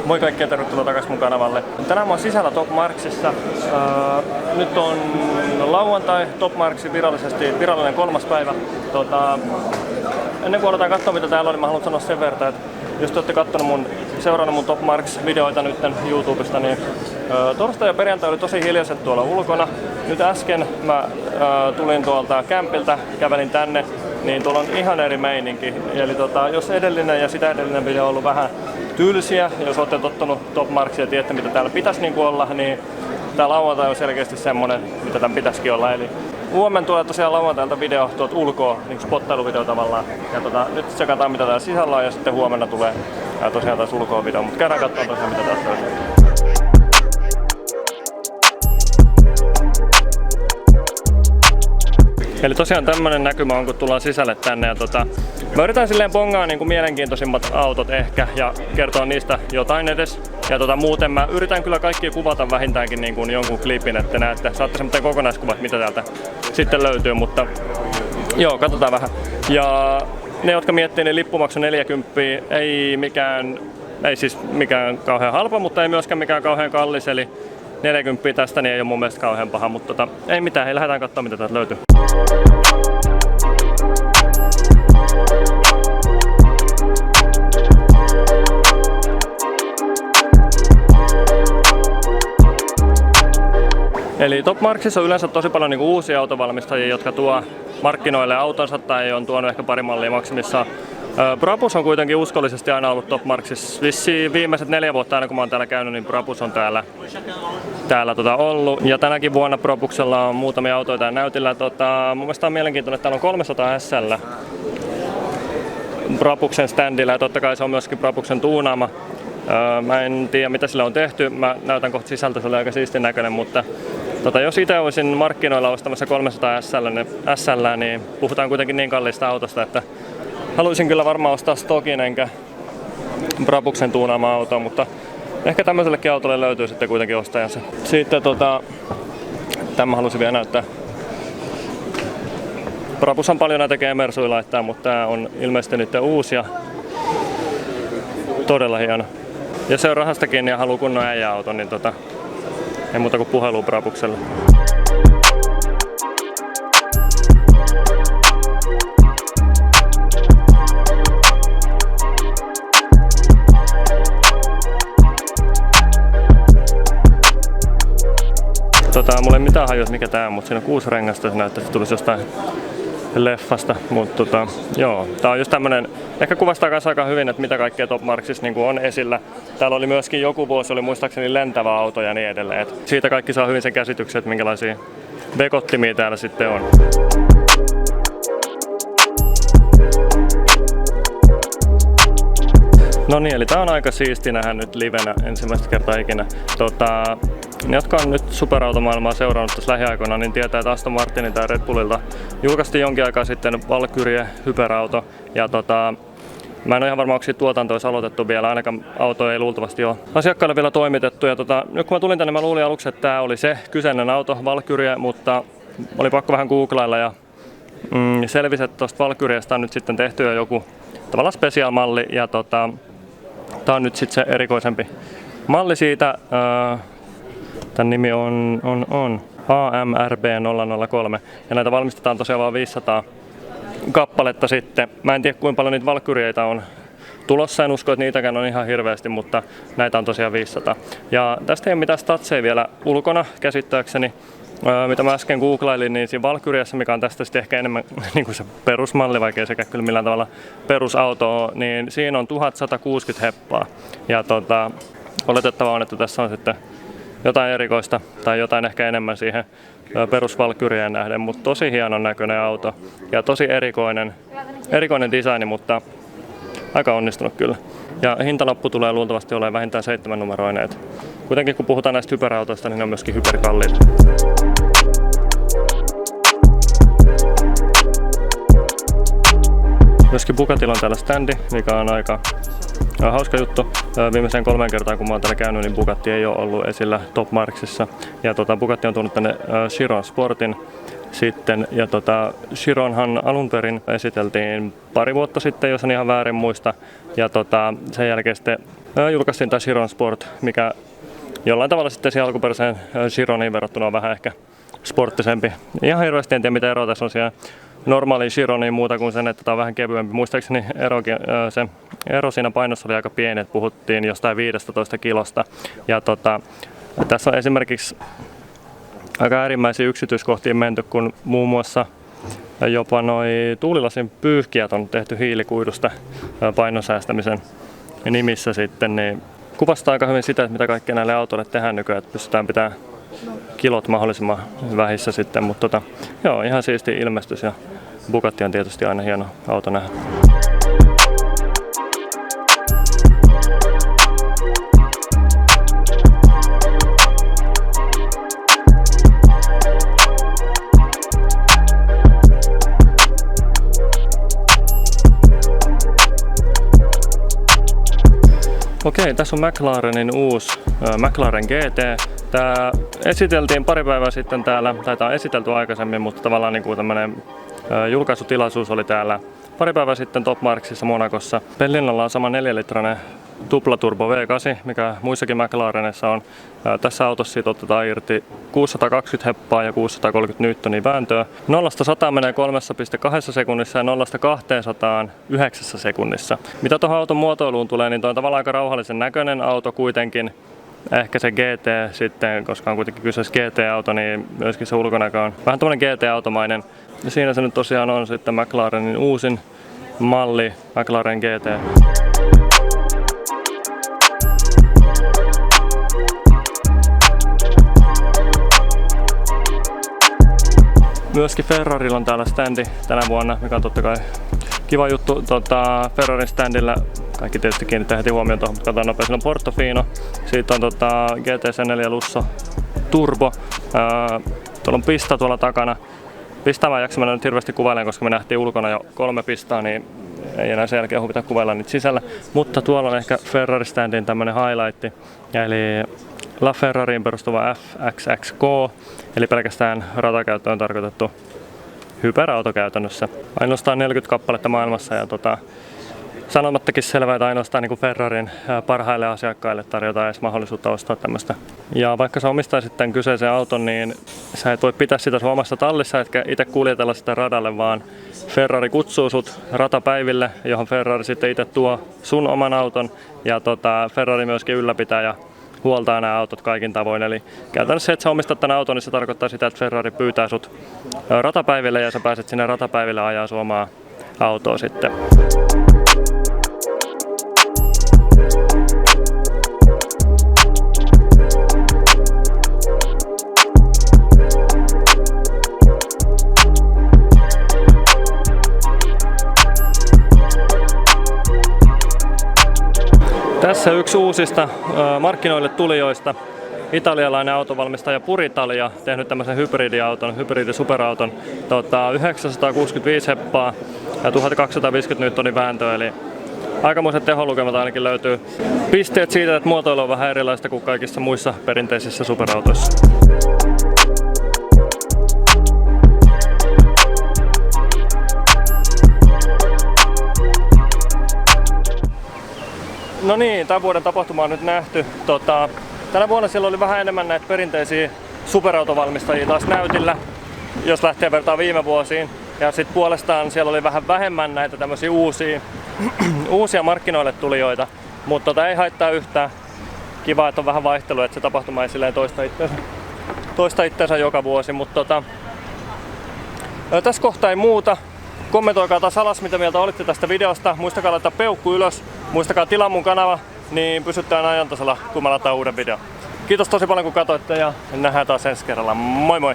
Moi kaikkia, tervetuloa takaisin mun kanavalle. Tänään mä oon sisällä Top Marksissa. Nyt on lauantai, Top Marksin virallinen 3. päivä. Ennen kuin aletaan katsoa mitä täällä on, niin mä haluan sanoa sen verran, että jos te olette seurannut mun Top Marks-videoita nyt YouTubesta, niin torstai ja perjantai oli tosi hiljaiset tuolla ulkona. Nyt äsken mä tulin tuolta kämpiltä, kävelin tänne, niin tuolla on ihan eri meininki. Eli jos edellinen ja sitä edellinen video on ollut vähän tylsiä, jos olette tottunut Top Marksia ja tiedätte mitä täällä pitäisi olla, niin tää lauantai on selkeästi semmonen, mitä tämän pitäisikin olla. Eli huomenna tulee tosiaan lauantailta video tuolta ulkoa, niin spottailuvideo tavallaan. Ja nyt tsekataan mitä täällä sisällä on ja sitten huomenna tulee tosiaan taas ulkoa video, mutta käydään katsomaan tosiaan mitä tässä on. Eli tosiaan tämmönen näkymä on kun tullaan sisälle tänne ja mä yritän silleen bongaa niinku mielenkiintoisimmat autot ehkä ja kertoa niistä jotain edes. Ja muuten mä yritän kyllä kaikki kuvata vähintäänkin niinku jonkun klipin, että näette, saatte semmoinen kokonaiskuvat mitä täältä sitten löytyy, mutta joo, katsotaan vähän. Ja ne jotka miettii, niin lippumaksu 40, ei siis mikään kauhean halpa, mutta ei myöskään mikään kauhean kallis, eli 40 tästä niin ei ole mun mielestä kauhean paha, mutta ei mitään, hei lähdetään katsomaan mitä täältä löytyy. Eli Top Marksissa on yleensä tosi paljon niinku uusia autovalmistajia, jotka tuo markkinoille autonsa tai on tuonut ehkä pari mallia maksimissaan. Brabus on kuitenkin uskollisesti aina ollut Top Marksissa. Vissiin viimeiset 4 vuotta aina kun mä oon täällä käynyt, niin Brabus on täällä ollut. Ja tänäkin vuonna Brabuksella on muutamia autoja täällä näytillä. Mun mielestä on mielenkiintoinen, että täällä on 300 SL Brabuksen standilla ja totta kai se on myöskin Brabuksen tuunaama. Mä en tiedä mitä sille on tehty, mä näytän kohta sisältä, se oli aika siistin näköinen, mutta jos itse olisin markkinoilla ostamassa 300 SL, niin puhutaan kuitenkin niin kalliista autosta, että haluaisin kyllä varmaan ostaa stokin enkä Brabuksen tuunaama autoa, mutta ehkä tämmöisellekin autolle löytyy sitten kuitenkin ostajansa. Sitten tämä halusin vielä näyttää. Brabushan paljon näitä G-mersuja laittaa, mutta tää on ilmeisesti nyt uusi ja todella hieno. Jos se on rahasta kiinni ja haluaa kunnon äijäauton, niin ei muuta kuin puhelua Brabukselle. Mulla ei mitään hajua mikä tää on, mutta siinä on 6 rengasta, se näyttää, että se tulisi jostain leffasta, mutta joo, tää on just tämmönen, ehkä kuvastaa kanssa aika hyvin, että mitä kaikkea Top Marksissa niinku on esillä. Täällä oli myöskin joku vuosi, oli muistaakseni lentävä auto ja niin edelleen. Et siitä kaikki saa hyvin sen käsityksen, että minkälaisia vekottimia täällä sitten on. No niin, eli tää on aika siisti nähdä nyt livenä ensimmäistä kertaa ikinä. Ne, jotka on nyt superautomaailmaa seurannut tässä lähiaikoina, niin tietää, että Aston Martinin tai Red Bullilta julkaistiin jonkin aikaa sitten Valkyrie hyperauto. Ja mä en ole ihan varma, onko siitä tuotanto olisi aloitettu vielä, ainakaan auto ei luultavasti ole asiakkaille vielä toimitettu. Ja nyt kun mä tulin tänne, mä luulin aluksi, että tää oli se kyseinen auto, Valkyrie, mutta oli pakko vähän googlailla ja selvisi, että tuosta Valkyriesta on nyt sitten tehty jo joku tavallaan special-malli. Ja tää on nyt sitten se erikoisempi malli siitä. Tämän nimi on AMRB 003 ja näitä valmistetaan tosiaan vain 500 kappaletta sitten. Mä en tiedä kuinka paljon niitä Valkyrieitä on tulossa, en usko, että niitäkään on ihan hirveästi, mutta näitä on tosiaan 500. Ja tästä ei ole mitään statseja vielä ulkona käsittääkseni. Mitä mä äsken googlailin, niin siinä Valkyriassa, mikä on tästä sitten ehkä enemmän niin kuin se perusmalli, vaikka ei sekään kyllä millään tavalla perusauto, niin siinä on 1160 heppaa. Ja oletettavaa on, että tässä on sitten jotain erikoista tai jotain ehkä enemmän siihen perusvalkyrien nähden, mutta tosi hienon näköinen auto ja tosi erikoinen designi, mutta aika onnistunut kyllä. Ja hintalappu tulee luultavasti olemaan vähintään 7-numeroinen. Kuitenkin kun puhutaan näistä hyperautoista, niin ne on myöskin hyperkalliita. Myöskin Bugatilla on täällä standi, mikä on aika hauska juttu. Viimeiseen 3 kertaan kun mä oon täällä käynyt, niin Bugatti ei ole ollut esillä Top Marksissa. Ja Bugatti on tullut tänne Chiron Sportin sitten. Ja Chironhan alun perin esiteltiin pari vuotta sitten, jos en ihan väärin muista. Ja sen jälkeen sitten julkaistiin tämä Chiron Sport, mikä jollain tavalla sitten siihen alkuperäiseen Chironiin verrattuna on vähän ehkä sporttisempi. Ihan hirveästi en tiedä mitä eroa tässä on siellä normaaliin Chironiin muuta kuin sen, että tämä on vähän kevyempi. Muistaakseni se ero siinä painossa oli aika pieni, että puhuttiin jostain 15 kilosta. Ja tässä on esimerkiksi aika äärimmäisiä yksityiskohtiin menty, kun muun muassa jopa noi tuulilasin pyyhkijät on tehty hiilikuidusta painon säästämisen nimissä sitten, niin kuvastaa aika hyvin sitä, että mitä kaikkea näille autoille tehdään nykyään, että pystytään pitämään kilot mahdollisimman vähissä sitten, mutta joo, ihan siisti ilmestys ja Bugatti on tietysti aina hieno auto nähdä. Okei, tässä on McLarenin uusi McLaren GT. Tämä esiteltiin pari päivää sitten täällä, tai tämä on esitelty aikaisemmin, mutta tavallaan niin kuin tämmöinen julkaisutilaisuus oli täällä pari päivää sitten Top Marksissa Monacossa. Pellinnalla on sama 4-litrainen tuplaturbo V8, mikä muissakin McLarenissa on. Tässä autossa siitä otetaan irti 620 heppaa ja 630 newtonia vääntöä. 0-100 menee 3,2 sekunnissa ja 0-200 9 sekunnissa. Mitä tuohon auton muotoiluun tulee, niin tuo on tavallaan aika rauhallisen näköinen auto kuitenkin. Ehkä se GT sitten, koska on kuitenkin kyseessä GT-auto, niin myöskin se ulkonäkö on vähän tuollainen GT-automainen. Ja siinä se nyt tosiaan on sitten McLarenin uusin malli, McLaren GT. Myöskin Ferrarilla on täällä standi tänä vuonna, mikä on totta kai kiva juttu. Ferrarin standilla kaikki tietysti kiinnittää heti huomioon tuohon, mutta katsotaan nopeasti. Siinä on Portofino, siitä on GTC4 Lusso Turbo. Tuolla on pista tuolla takana. Pistaa mä jaksa mennä nyt hirveästi kuvailemaan, koska me nähtiin ulkona jo 3 pistaa, niin ei enää sen jälkeen huvita kuvailla niitä sisällä. Mutta tuolla on ehkä Ferrari standin tämmönen highlight, eli LaFerrariin perustuva FXXK, eli pelkästään ratakäyttöön tarkoitettu hyperauto käytännössä. Ainoastaan 40 kappaletta maailmassa ja sanomattakin selvää, että ainoastaan niin kuin Ferrarin parhaille asiakkaille tarjotaan edes mahdollisuutta ostaa tämmöistä. Ja vaikka sä omistaisit tämän kyseisen auton, niin sä et voi pitää sitä sun omassa tallissa, etkä itse kuljetella sitä radalle, vaan Ferrari kutsuu sut ratapäiville, johon Ferrari sitten itse tuo sun oman auton. Ja Ferrari myöskin ylläpitää ja huoltaa nämä autot kaikin tavoin. Eli käytännössä se, että sä omistat tämän auton, niin se tarkoittaa sitä, että Ferrari pyytää sut ratapäiville ja sä pääset sinne ratapäiville ajaa sun omaa autoa sitten. Tässä yksi uusista markkinoille tulijoista, italialainen autovalmistaja Puritalia, tehnyt tämmöisen hybridisuperauton, 965 heppaa ja 1250 newtonin vääntöä, eli aikamoiset teholukemat ainakin löytyy. Pisteet siitä, että muotoilu on vähän erilaista kuin kaikissa muissa perinteisissä superautoissa. No niin, tämän vuoden tapahtuma on nyt nähty. Tänä vuonna siellä oli vähän enemmän näitä perinteisiä superautovalmistajia taas näytillä, jos lähtee vertaa viime vuosiin. Ja sitten puolestaan siellä oli vähän vähemmän näitä tämmöisiä uusia markkinoille tulijoita, mutta ei haittaa yhtään. Kiva, että on vähän vaihtelua, että se tapahtuma ei silleen toista itseänsä joka vuosi. Mutta tässä kohtaa ei muuta. Kommentoikaa taas alas, mitä mieltä olitte tästä videosta. Muistakaa laittaa peukku ylös. Muistakaa tilaa mun kanava, niin pysytään ajan tasalla, kun mä lataan uuden videon. Kiitos tosi paljon kun katsoitte ja nähdään taas ensi kerralla. Moi moi!